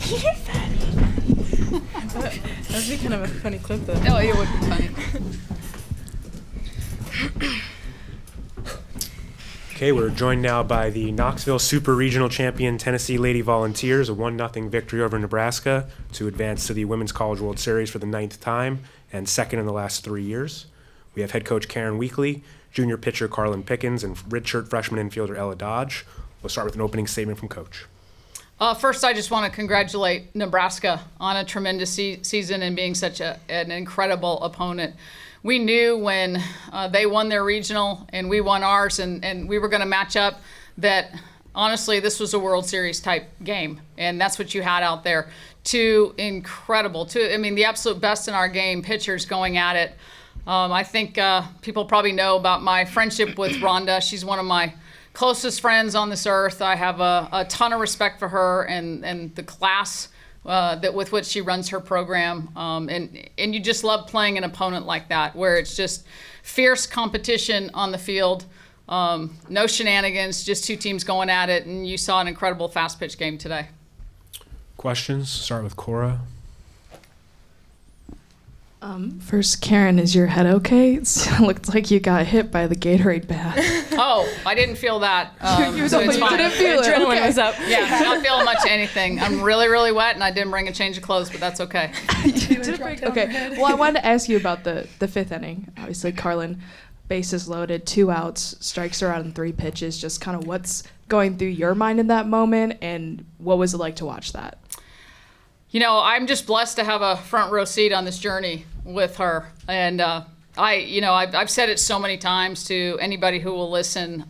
That would be kind of a funny clip, though. Oh, it would be funny. Okay, we're joined now by the Knoxville Super Regional Champion Tennessee Lady Volunteers, a 1-0 victory over Nebraska to advance to the Women's College World Series for the 9th time and second in the last 3 years. We have head coach Karlyn Weekly, junior pitcher Karlyn Pickens, and redshirt freshman infielder Ella Dodge. We'll start with an opening statement from Coach. First, I just want to congratulate Nebraska on a tremendous season and being such an incredible opponent. We knew when they won their regional and we won ours and we were going to match up that, honestly, this was a World Series type game. And that's what you had out there. The absolute best in our game, pitchers going at it. I think people probably know about my friendship with Rhonda. She's one of my closest friends on this earth. I have a ton of respect for her and the class with which she runs her program. And you just love playing an opponent like that, where it's just fierce competition on the field, no shenanigans, just two teams going at it. And you saw an incredible fast pitch game today. Questions? Start with Cora. First, Karen, is your head okay? It looked like you got hit by the Gatorade bath. Oh, I didn't feel that. You didn't feel it. Adrenaline Okay. was up. Yeah, not feeling much of anything. I'm really, really wet, and I didn't bring a change of clothes, but that's okay. Okay. Well, I wanted to ask you about the fifth inning. Obviously, Karlyn, bases loaded, 2 outs, strikes are out in 3 pitches. Just kind of what's going through your mind in that moment, and what was it like to watch that? You know, I'm just blessed to have a front row seat on this journey with her. And I've said it so many times to anybody who will listen.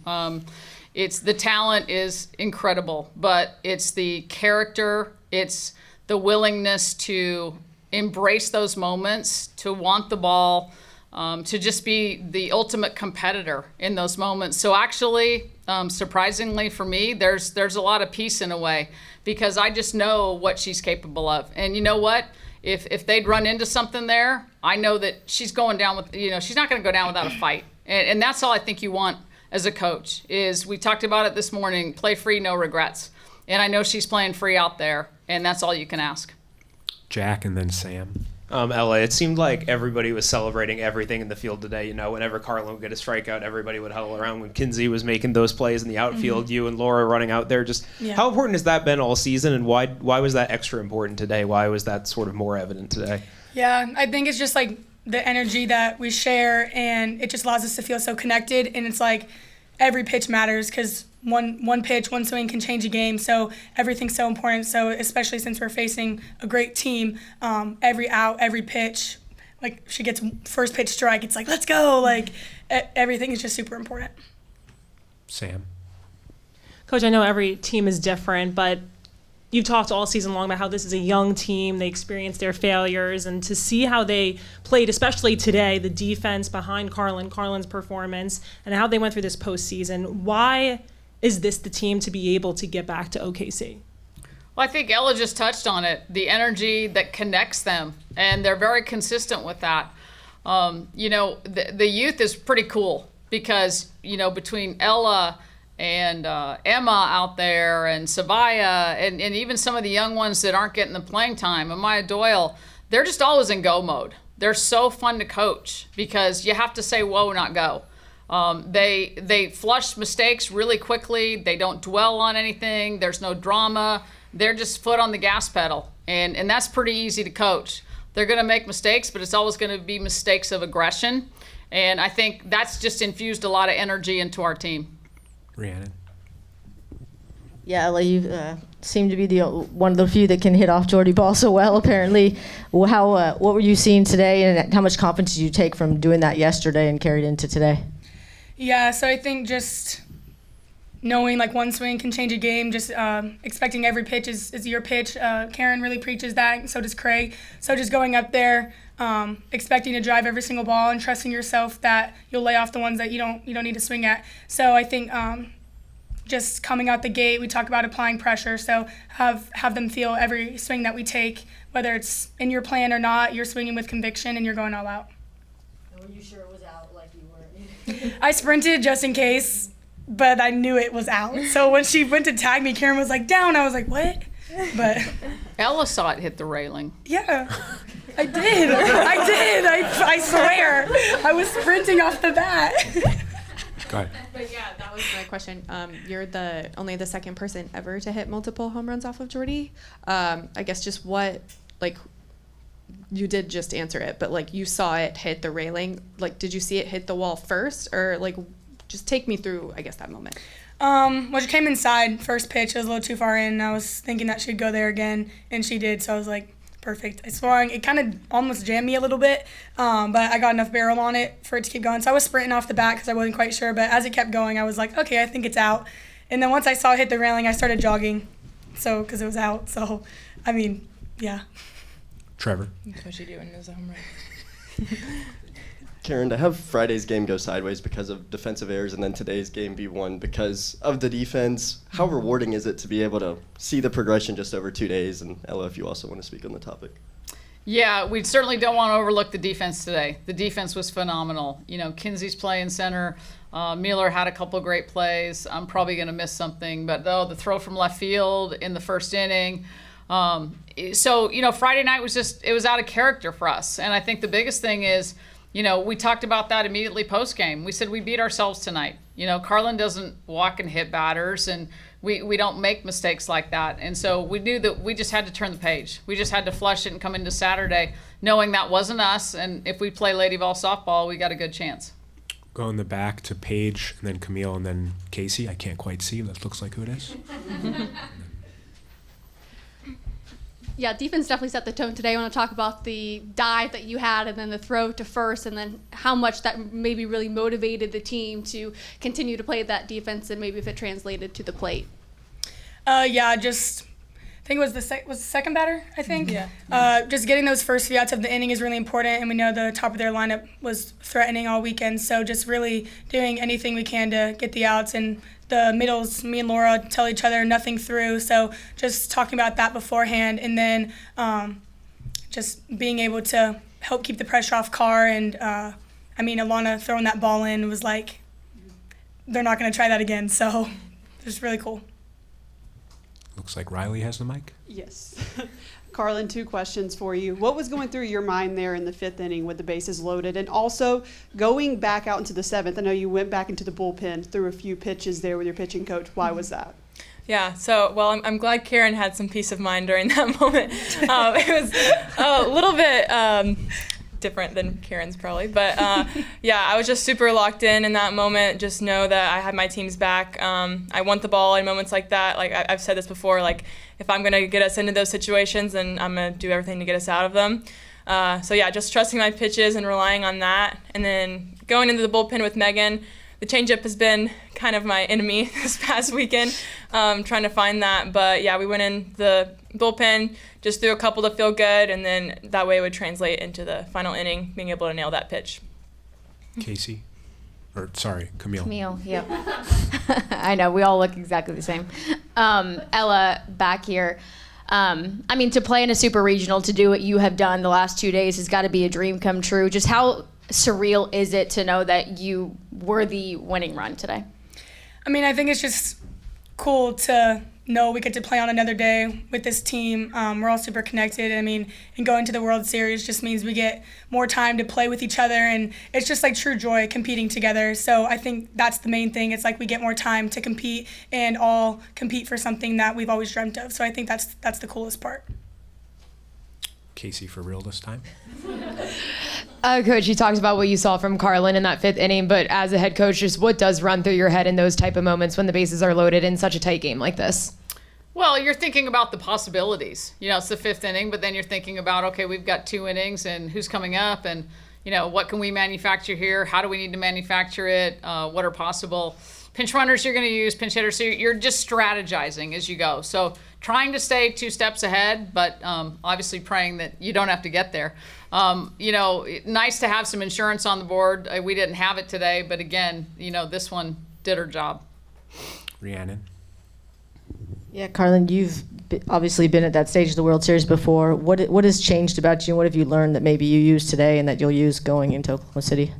It's the talent is incredible, but it's the character, it's the willingness to embrace those moments, to want the ball, to just be the ultimate competitor in those moments. So actually, surprisingly for me, there's a lot of peace in a way, because I just know what she's capable of. And you know what? If they'd run into something there, I know that she's going down with, she's not going to go down without a fight. And that's all I think you want as a coach is, we talked about it this morning, play free, no regrets. And I know she's playing free out there, and that's all you can ask. Jack and then Sam. Ella, it seemed like everybody was celebrating everything in the field today. Whenever Karlyn would get a strikeout, everybody would huddle around. When Kinsey was making those plays in the outfield, you and Laura running out there. How important has that been all season, and why was that extra important today? Why was that sort of more evident today? Yeah, I think it's just like the energy that we share, and it just allows us to feel so connected. And it's like every pitch matters, because one pitch, one swing can change a game. So everything's so important. So especially since we're facing a great team, every out, every pitch, like she gets first pitch strike, it's like, let's go. Like everything is just super important. Sam. Coach, I know every team is different, but you've talked all season long about how this is a young team. They experienced their failures, and to see how they played, especially today, the defense behind Karlyn's performance, and how they went through this postseason. Why is this the team to be able to get back to OKC? Well, I think Ella just touched on it, the energy that connects them, and they're very consistent with that. The youth is pretty cool because, between Ella and Emma out there and Savaya and even some of the young ones that aren't getting the playing time, Amaya Doyle, they're just always in go mode. They're so fun to coach because you have to say whoa, not go. They flush mistakes really quickly. They don't dwell on anything. There's no drama. They're just foot on the gas pedal. And that's pretty easy to coach. They're going to make mistakes, but it's always going to be mistakes of aggression. And I think that's just infused a lot of energy into our team. Rhiannon. Yeah, Ella, you seem to be one of the few that can hit off Jordy ball so well, apparently. What were you seeing today, and how much confidence did you take from doing that yesterday and carried into today? Yeah, so I think just knowing like one swing can change a game, just expecting every pitch is your pitch. Karen really preaches that, and so does Craig. So just going up there, expecting to drive every single ball and trusting yourself that you'll lay off the ones that you don't need to swing at. So I think just coming out the gate, we talk about applying pressure. So have them feel every swing that we take, whether it's in your plan or not, you're swinging with conviction and you're going all out. Were you sure it was out like you weren't? I sprinted just in case, but I knew it was out. So when she went to tag me, Karen was like, down. I was like, what? But Ella saw it hit the railing. yeah, I did. I swear. I was sprinting off the bat. Go ahead. But yeah, that was my question. You're only the second person ever to hit multiple home runs off of Jordy. I guess just what, like, you did just answer it, but like you saw it hit the railing. Like, did you see it hit the wall first, or like, just take me through, I guess, that moment. Well, she came inside first pitch. It was a little too far in. And I was thinking that she'd go there again, and she did. So I was like, perfect. I swung. It kind of almost jammed me a little bit, but I got enough barrel on it for it to keep going. So I was sprinting off the bat because I wasn't quite sure. But as it kept going, I was like, okay, I think it's out. And then once I saw it hit the railing, I started jogging, because it was out. So, I mean, yeah. Trevor. That's what you do in his home run. Karyn, to have Friday's game go sideways because of defensive errors and then today's game be won because of the defense, how rewarding is it to be able to see the progression just over 2 days? And Ella, if you also want to speak on the topic. Yeah, we certainly don't want to overlook the defense today. The defense was phenomenal. You know, Kinsey's playing center. Mueller had a couple great plays. I'm probably going to miss something, but the throw from left field in the first inning. So, you know, Friday night it was out of character for us. And I think the biggest thing is, you know, we talked about that immediately post-game. We said we beat ourselves tonight. You know, Karlyn doesn't walk and hit batters, and we don't make mistakes like that. And so we knew that we just had to turn the page. We just had to flush it and come into Saturday knowing that wasn't us. And if we play Lady Vol softball, we got a good chance. Go in the back to Paige, and then Camille, and then Casey. I can't quite see. That looks like who it is. Yeah, defense definitely set the tone today. I want to talk about the dive that you had and then the throw to first and then how much that maybe really motivated the team to continue to play that defense and maybe if it translated to the plate. I think it was the second batter, I think. Yeah. Just getting those first few outs of the inning is really important, and we know the top of their lineup was threatening all weekend, so just really doing anything we can to get the outs. And the middles, me and Laura tell each other nothing through, so just talking about that beforehand, and then just being able to help keep the pressure off Carr. And Alana throwing that ball in was like, they're not going to try that again, so it was really cool. Looks like Riley has the mic. Yes. Karlyn, 2 questions for you. What was going through your mind there in the 5th inning with the bases loaded? And also, going back out into the 7th, I know you went back into the bullpen, threw a few pitches there with your pitching coach. Why was that? Yeah, so, well, I'm glad Karyn had some peace of mind during that moment. It was a little bit different than Karyn's probably, but yeah, I was just super locked in that moment. Just know that I had my team's back. I want the ball in moments like that. Like I've said this before, like if I'm gonna get us into those situations, then I'm gonna do everything to get us out of them. So yeah, just trusting my pitches and relying on that. And then going into the bullpen with Megan, the changeup has been kind of my enemy this past weekend, trying to find that. But yeah, we went in the bullpen, just threw a couple to feel good, and then that way it would translate into the final inning, being able to nail that pitch. Casey. Camille. Camille, yep. I know, we all look exactly the same. Ella, back here. To play in a super regional, to do what you have done the last 2 days has got to be a dream come true. Just how surreal is it to know that you were the winning run today? I think it's just cool to know we get to play on another day with this team. We're all super connected. And going to the World Series just means we get more time to play with each other, and it's just like true joy competing together. So I think that's the main thing. It's like we get more time to compete and all compete for something that we've always dreamt of. So I think that's the coolest part. Casey, for real this time? Coach, you talked about what you saw from Karlyn in that 5th inning, but as a head coach, just what does run through your head in those type of moments when the bases are loaded in such a tight game like this? Well, you're thinking about the possibilities. You know, it's the 5th inning, but then you're thinking about, okay, we've got 2 innings and who's coming up and, you know, what can we manufacture here? How do we need to manufacture it? What are possible pinch runners you're going to use, pinch hitters? So you're just strategizing as you go. So trying to stay 2 steps ahead, but obviously praying that you don't have to get there. Nice to have some insurance on the board. We didn't have it today, but again, this one did her job. Rhiannon. Yeah, Karlyn, you've obviously been at that stage of the World Series before. What has changed about you, and what have you learned that maybe you use today and that you'll use going into Oklahoma City?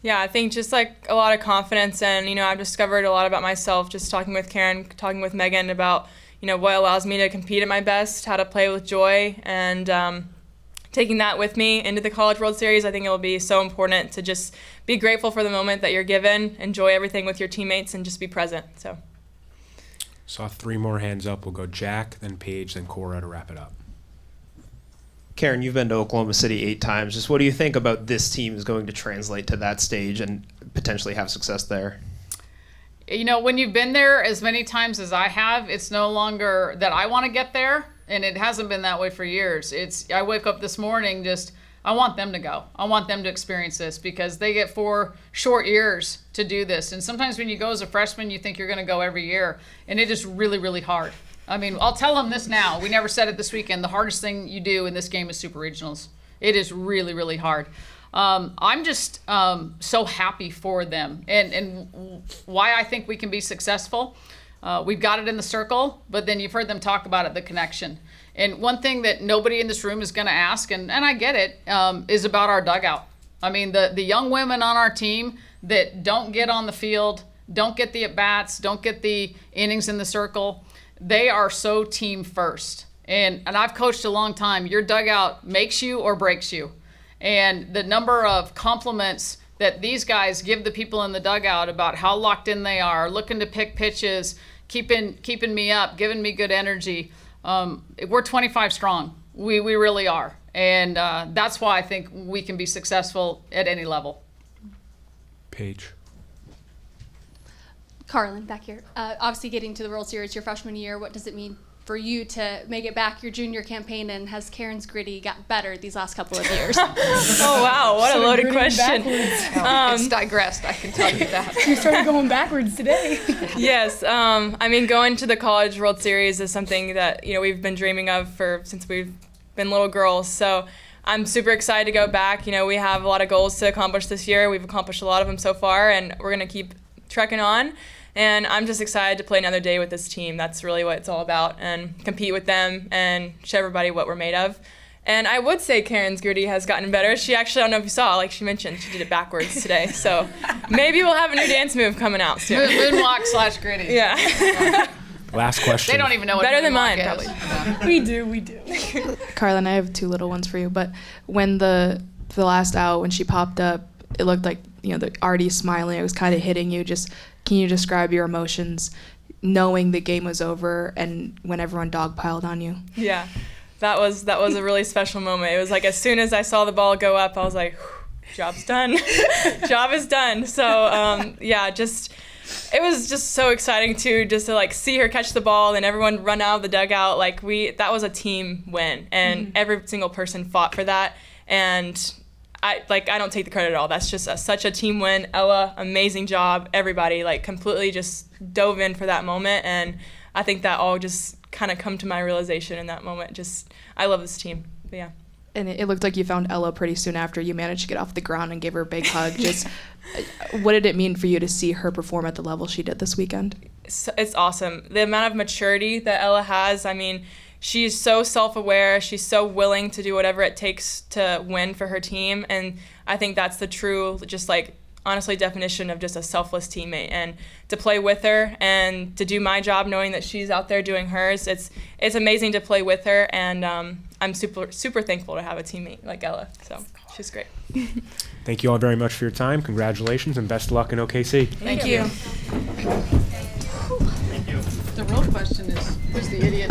Yeah, I think just like a lot of confidence, and I've discovered a lot about myself just talking with Karyn, talking with Megan about what allows me to compete at my best, how to play with joy, and taking that with me into the College World Series. I think it will be so important to just be grateful for the moment that you're given, enjoy everything with your teammates, and just be present. So. Saw 3 more hands up. We'll go Jack, then Paige, then Cora to wrap it up. Karyn, you've been to Oklahoma City 8 times. Just what do you think about this team is going to translate to that stage and potentially have success there? When you've been there as many times as I have, it's no longer that I want to get there, and it hasn't been that way for years. I wake up this morning I want them to go. I want them to experience this because they get 4 short years to do this. And sometimes when you go as a freshman, you think you're going to go every year, and it is really, really hard. I mean, I'll tell them this now. We never said it this weekend. The hardest thing you do in this game is super regionals. It is really, really hard. I'm just so happy for them and why I think we can be successful. We've got it in the circle, but then you've heard them talk about it, the connection. And one thing that nobody in this room is going to ask, and I get it, is about our dugout. I mean, the young women on our team that don't get on the field, don't get the at-bats, don't get the innings in the circle, they are so team first. And I've coached a long time. Your dugout makes you or breaks you. And the number of compliments that these guys give the people in the dugout about how locked in they are, looking to pick pitches, keeping me up, giving me good energy. We're 25 strong. We really are. And that's why I think we can be successful at any level. Paige. Karlyn, back here. Obviously getting to the World Series your freshman year, what does it mean for you to make it back your junior campaign, and has Karyn's gritty got better these last couple of years? Oh, wow, what a loaded question. It's digressed, I can tell you that. You started going backwards today. Yes, I mean, going to the College World Series is something that, we've been dreaming of since we've been little girls. So I'm super excited to go back. We have a lot of goals to accomplish this year. We've accomplished a lot of them so far, and we're going to keep trekking on. And I'm just excited to play another day with this team. That's really what it's all about, and compete with them and show everybody what we're made of. And I would say Karyn's gritty has gotten better. She actually, I don't know if you saw, like she mentioned, she did it backwards today. So maybe we'll have a new dance move coming out soon. Moonwalk/gritty. Yeah. Last question. They don't even know what better than mine, is. probably. Yeah. We do. Karlyn, I have 2 little ones for you. But when the last out, when she popped up, it looked like already smiling. It was kind of hitting you. Just can you describe your emotions, knowing the game was over and when everyone dogpiled on you? Yeah, that was a really special moment. It was like as soon as I saw the ball go up, I was like, job's done. Job is done. So it was just so exciting too, just to like see her catch the ball and everyone run out of the dugout. Like that was a team win, and every single person fought for that. And I don't take the credit at all. That's just such a team win. Ella, amazing job. Everybody completely just dove in for that moment, and I think that all just kind of come to my realization in that moment. Just I love this team. But yeah. And it looked like you found Ella pretty soon after you managed to get off the ground and give her a big hug. Just what did it mean for you to see her perform at the level she did this weekend? It's awesome. The amount of maturity that Ella has. I mean, she's so self-aware. She's so willing to do whatever it takes to win for her team. And I think that's the true, honestly, definition of just a selfless teammate. And to play with her and to do my job knowing that she's out there doing hers, it's amazing to play with her. And I'm super, super thankful to have a teammate like Ella. So she's great. Thank you all very much for your time. Congratulations and best of luck in OKC. Thank you. The real question is, who's the idiot?